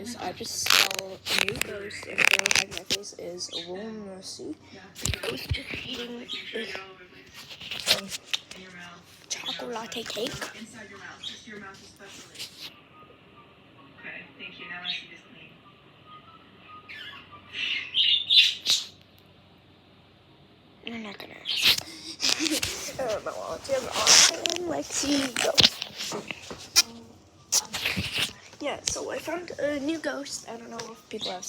guys, I just saw a new ghost and the girl behind my face is Lunacy. The ghost just eating this chocolate latte cake. Inside your mouth, just your mouth especially. Okay, thank you. Now I see this clean. I'm not gonna ask. I don't know what's going on. Lexi, go. Yeah, so I found a new ghost. I don't know if people have.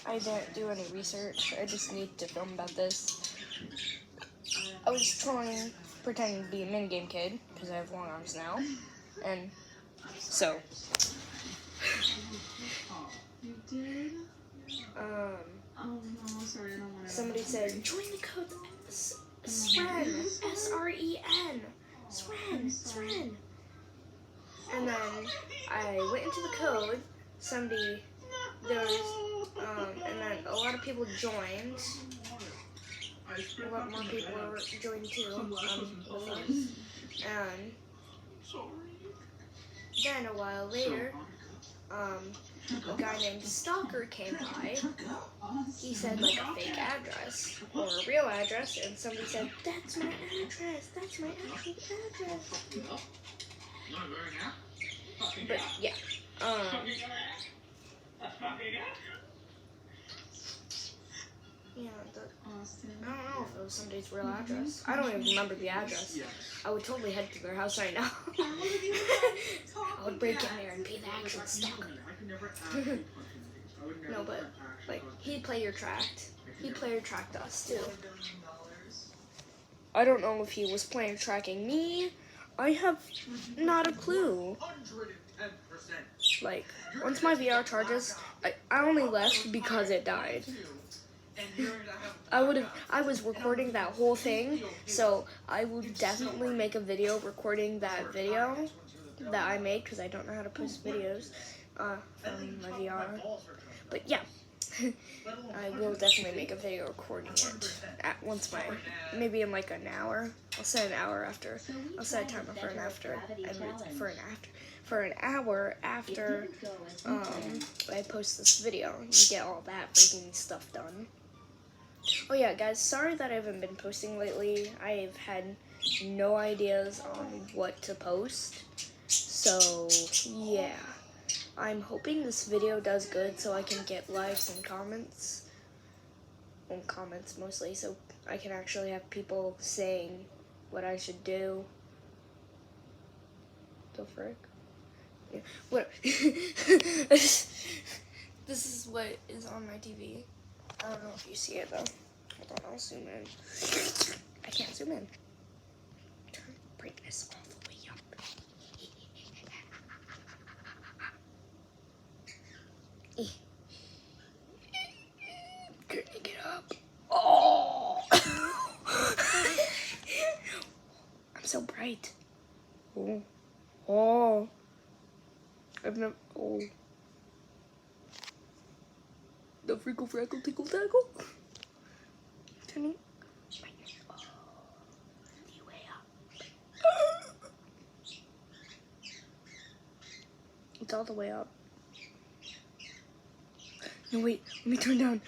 I didn't do any research. I just need to film about this. I was pretending to be a minigame kid because I have long arms now, and so. You did? Oh no, sorry, I don't want to. Somebody said, join the code SREN, SREN, SREN. And then I went into the code, and then a lot of people joined. A lot more people joined too, with us. And then a while later, a guy named Stalker came by. He said like a fake address or a real address, and somebody said, that's my address, that's my actual address. But yeah, I don't know if it was somebody's real address. I don't even remember the address. I would totally head to their house right now. I would break in there and be the actual stalker. No, but like he player tracked us too. I don't know if he was player tracking me. I have not a clue. Like, once my VR charges, I only left because it died. I was recording that whole thing, so I will definitely make a video recording that video that I made, because I don't know how to post videos from my VR. But yeah, I will definitely make a video recording it maybe in like an hour. I'll set an hour after. I'll set a timer for an hour after I post this video and get all that freaking stuff done. Oh yeah, guys, sorry that I haven't been posting lately. I've had no ideas on what to post. So yeah, I'm hoping this video does good so I can get likes and comments. Well, comments mostly, so I can actually have people saying what I should do. The frick? Yeah. What? This is what is on my TV. I don't know if you see it though. Hold on, I'll zoom in. I can't zoom in. Turn brightness all the way up. Turning it up. Oh! I'm so bright. Oh. I've never. Oh. The freakle frackle tickle tackle. Turning all the way up. It's all the way up. No wait, let me turn down.